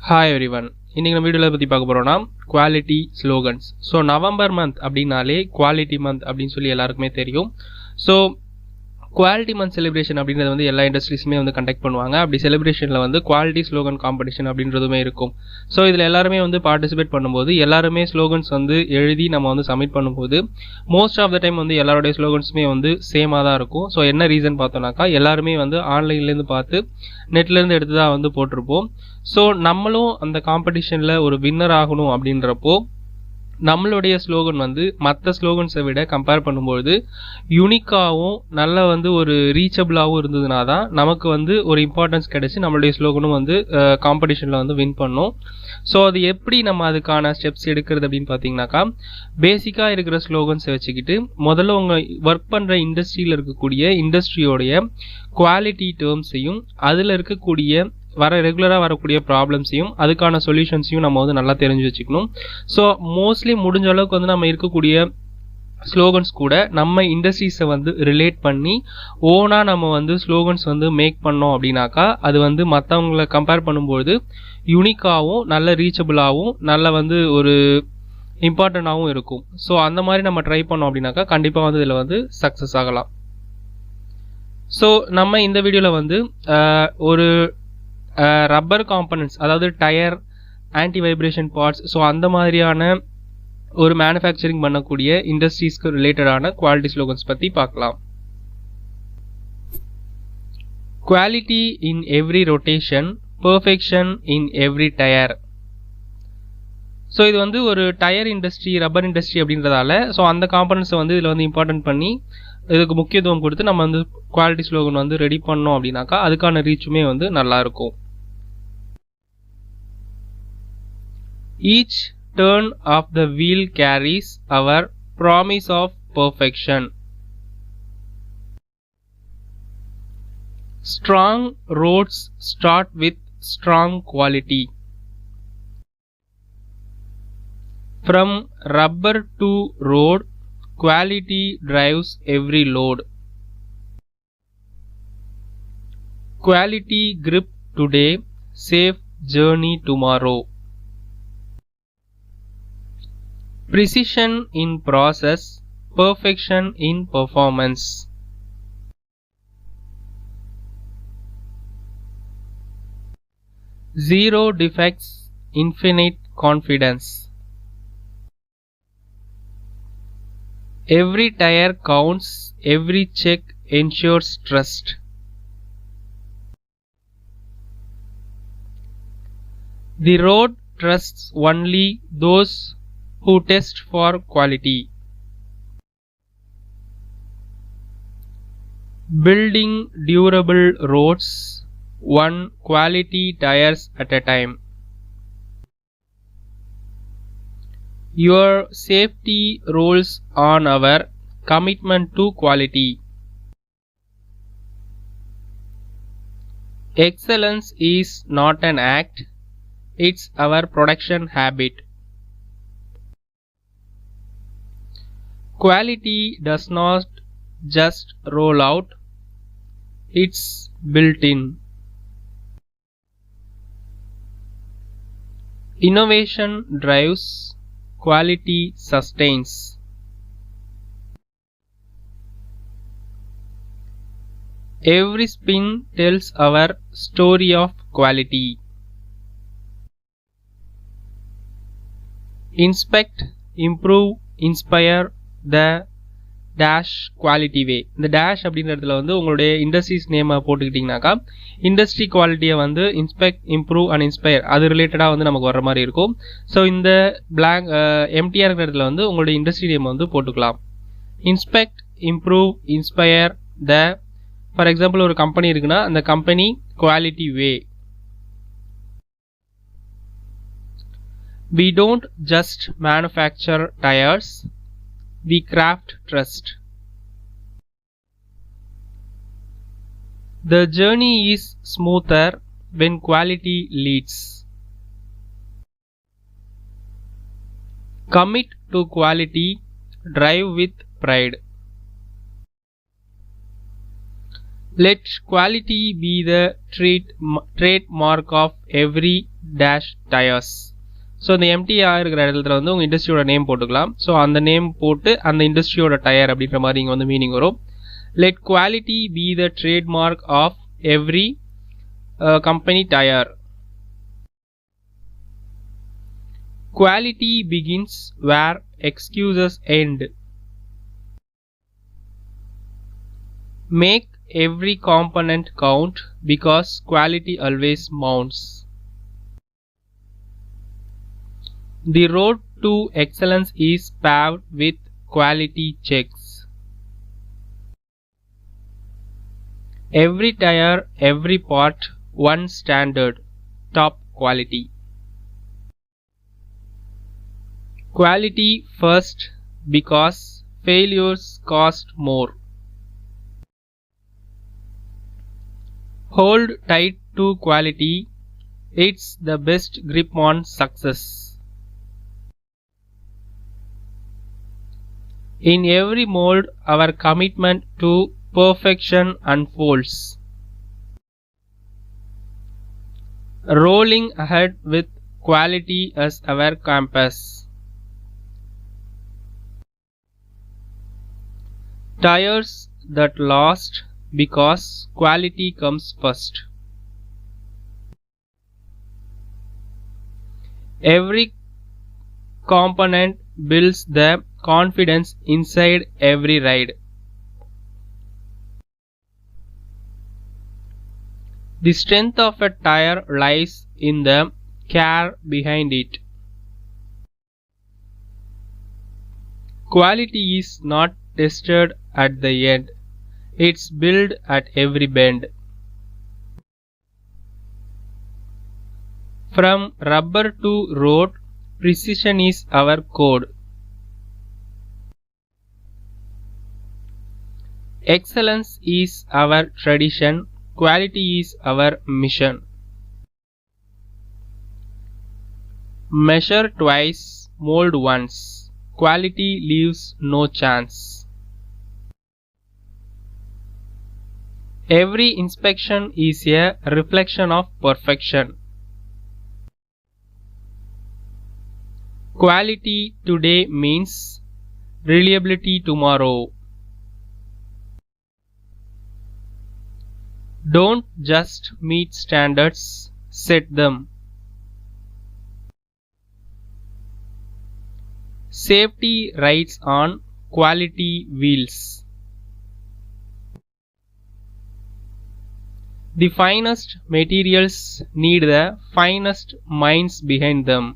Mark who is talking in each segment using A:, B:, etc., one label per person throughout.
A: Hi everyone. இன்னைக்கு நம்ம வீடியோல பத்தி பார்க்க போறோம்னா quality slogans. So November month அப்படின்னாலே குவாலிட்டி மந்த் அப்படின்னு சொல்லி எல்லாருக்குமே தெரியும். ஸோ குவாலிட்டி மந்த் செலிப்ரேஷன் அப்படின்றது வந்து எல்லா இண்டஸ்ட்ரீஸுமே வந்து கண்டக்ட் பண்ணுவாங்க. அப்படி செலிப்ரேஷனில் வந்து குவாலிட்டி ஸ்லோகன் காம்படிஷன் அப்படின்றதுமே இருக்கும். ஸோ இதில் எல்லாருமே வந்து பார்ட்டிசிபேட் பண்ணும்போது எல்லாருமே ஸ்லோகன்ஸ் வந்து எழுதி நம்ம வந்து சப்மிட் பண்ணும்போது மோஸ்ட் ஆஃப் த டைம் வந்து எல்லாருடைய ஸ்லோகன்ஸுமே வந்து சேமாக தான் இருக்கும். ஸோ என்ன ரீசன் பார்த்தோம்னாக்கா எல்லாருமே வந்து ஆன்லைன்லேருந்து பார்த்து நெட்லேருந்து எடுத்து தான் வந்து போட்டிருப்போம். ஸோ நம்மளும் அந்த காம்படிஷனில் ஒரு வின்னர் ஆகணும் அப்படின்றப்போ நம்மளுடைய ஸ்லோகன் வந்து மற்ற ஸ்லோகன்ஸை விட கம்பேர் பண்ணும்போது யூனிக்காகவும் நல்ல வந்து ஒரு ரீச்சபிளாகவும் இருந்ததுனா தான் நமக்கு வந்து ஒரு இம்பார்ட்டன்ஸ் கிடைச்சி நம்மளுடைய ஸ்லோகனும் வந்து காம்படிஷனில் வந்து வின் பண்ணோம். ஸோ அது எப்படி நம்ம அதுக்கான ஸ்டெப்ஸ் எடுக்கிறது அப்படின்னு பார்த்தீங்கன்னாக்கா பேசிக்காக இருக்கிற ஸ்லோகன்ஸை வச்சுக்கிட்டு முதல்ல உங்கள் ஒர்க் பண்ணுற இண்டஸ்ட்ரியில் இருக்கக்கூடிய இண்டஸ்ட்ரியோடைய குவாலிட்டி டேர்ம்ஸையும் அதில் இருக்கக்கூடிய ரெகுலராக வரக்கூடிய ப்ராப்ளம்ஸையும் அதுக்கான சொல்யூஷன்ஸையும் நம்ம வந்து நல்லா தெரிஞ்சு வச்சுக்கணும். ஸோ மோஸ்ட்லி முடிஞ்ச அளவுக்கு வந்து நம்ம இருக்கக்கூடிய ஸ்லோகன்ஸ் கூட நம்ம இண்டஸ்ட்ரீஸை வந்து ரிலேட் பண்ணி ஓனாக நம்ம வந்து ஸ்லோகன்ஸ் வந்து மேக் பண்ணோம் அப்படின்னாக்கா அது வந்து மற்றவங்களை கம்பேர் பண்ணும்போது யூனிக்காகவும் நல்ல ரீச்சபிளாகவும் நல்ல வந்து ஒரு இம்பார்ட்டண்ட்டாகவும் இருக்கும். ஸோ அந்த மாதிரி நம்ம ட்ரை பண்ணோம் அப்படின்னாக்கா கண்டிப்பாக வந்து இதில் வந்து சக்ஸஸ் ஆகலாம். ஸோ நம்ம இந்த வீடியோவில் வந்து ஒரு ரப்பர் காம்பனன்ட்ஸ் அதாவது tyre anti vibration parts so அந்த மாதிரியான ஒரு மேனுஃபேக்சரிங் பண்ணக்கூடிய இண்டஸ்ட்ரீஸ்க்கு ரிலேட்டடான குவாலிட்டி ஸ்லோகன்ஸ் பற்றி பார்க்கலாம். Quality in every rotation, perfection in every tyre. So இது வந்து ஒரு டயர் இண்டஸ்ட்ரி ரப்பர் இண்டஸ்ட்ரி அப்படின்றதால ஸோ அந்த காம்பனன்ட்ஸை வந்து இதில் வந்து இம்பார்ட்டன்ட் பண்ணி இதுக்கு முக்கியத்துவம் கொடுத்து நம்ம வந்து குவாலிட்டி ஸ்லோகன் வந்து ரெடி பண்ணோம் அப்படின்னாக்கா அதுக்கான ரீச்சுமே வந்து நல்லா இருக்கும். Each turn of the wheel carries our promise of perfection. Strong roads start with strong quality. From rubber to road, quality drives every load. Quality grip today, safe journey tomorrow. Precision in process, perfection in performance. Zero defects, infinite confidence. Every tire counts, every check ensures trust. The road trusts only those who test for quality. Building durable roads, one quality tires at a time. Your safety rolls on our commitment to quality. Excellence is not an act, it's our production habit. Quality does not just roll out, it's built in. Innovation drives, quality sustains. Every spin tells our story of quality. Inspect, improve, inspire the dash quality way. இந்த dash அப்படின்றதுல வந்து உங்களுடைய industries நேமை போட்டுக்கிட்டிங்கனாக்கா industry குவாலிட்டியை வந்து inspect, improve and inspire அது ரிலேட்டடாக வந்து நமக்கு வர மாதிரி இருக்கும். ஸோ இந்த பிளாங்க் எம்டிஆர் இருக்கிறதுல வந்து உங்களுடைய இண்டஸ்ட்ரி நேம் வந்து போட்டுக்கலாம். Inspect, improve, inspire the for example ஒரு கம்பெனி இருக்குன்னா அந்த company quality way. We don't just manufacture tires, we craft trust. The journey is smoother when quality leads. Commit to quality, drive with pride. Let quality be the trademark of every dash tires. So இந்த MTR இருக்கிற இடத்துல வந்து உங்கள் இண்டஸ்ட்ரியோட name போட்டுக்கலாம். So அந்த name போட்டு அந்த இண்டஸ்ட்ரியோட tyre அப்படின்ற மாதிரி இங்கே வந்து மீனிங் வரும். Let quality be the trademark of every company tire. Quality begins where excuses end. Make every component count because quality always mounts. The road to excellence is paved with quality checks. Every tire, every part, one standard, top quality. Quality first because failures cost more. Hold tight to quality, it's the best grip on success. In every mold, our commitment to perfection unfolds. Rolling ahead with quality as our compass. Tires that last because quality comes first. Every component builds the confidence inside every ride. The strength of a tire lies in the care behind it. Quality is not tested at the end, it's built at every bend. From rubber to road, precision is our code. Excellence is our tradition, quality is our mission. Measure twice, mold once. Quality leaves no chance. Every inspection is a reflection of perfection. Quality today means reliability tomorrow. Don't just meet standards, set them. Safety rides on quality wheels. The finest materials need the finest minds behind them.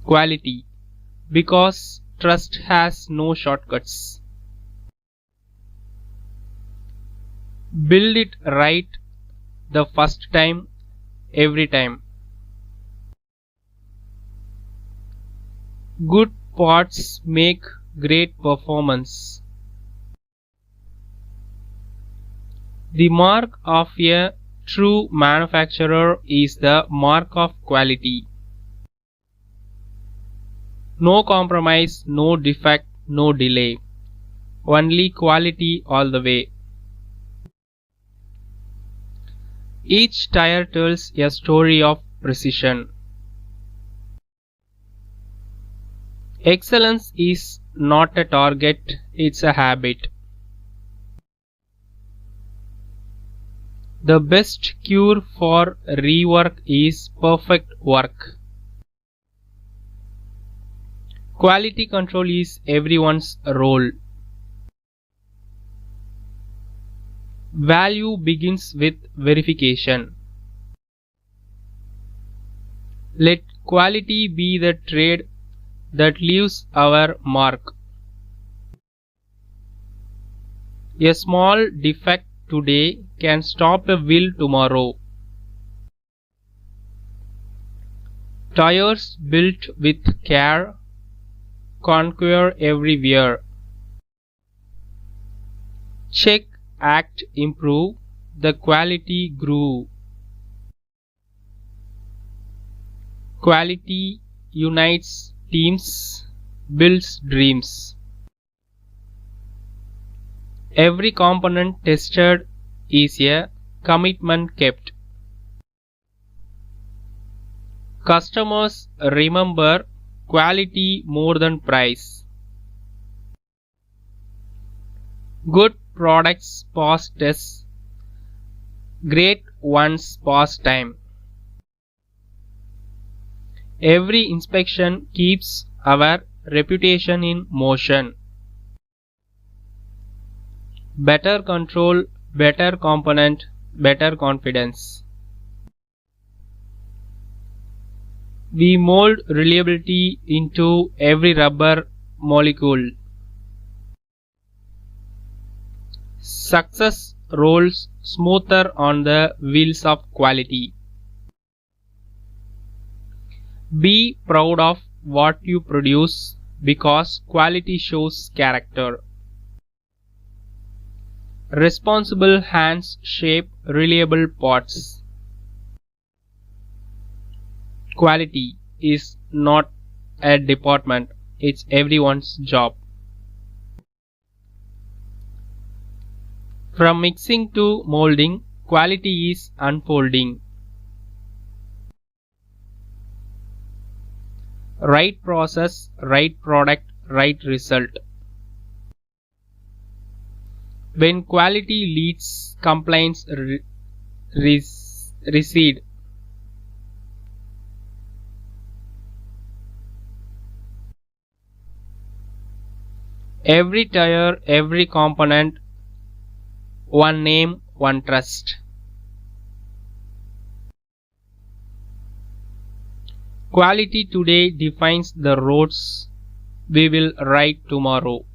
A: Quality, because trust has no shortcuts. Build it right the first time, every time. Good parts make great performance. The mark of a true manufacturer is the mark of quality. No compromise, no defect, no delay. Only quality all the way. Each tire tells a story of precision. Excellence is not a target, it's a habit. The best cure for rework is perfect work. Quality control is everyone's role. Value begins with verification. Let quality be the trade that leaves our mark. A small defect today can stop a wheel tomorrow. Tires built with care conquer every wear. Check, act, improve, the quality grew. Quality unites teams, builds dreams. Every component tested is a commitment kept. Customers remember quality more than price. Good products pass tests. Great ones pass time. Every inspection keeps our reputation in motion. Better control, better component, better confidence. We mold reliability into every rubber molecule. Success rolls smoother on the wheels of quality. Be proud of what you produce because quality shows character. Responsible hands shape reliable parts. Quality is not a department, it's everyone's job. From mixing to molding, quality is unfolding. Right process, right product, right result. When quality leads, complaints recede. Every tyre, every component, one name, one trust. Quality today defines the roads we will ride tomorrow.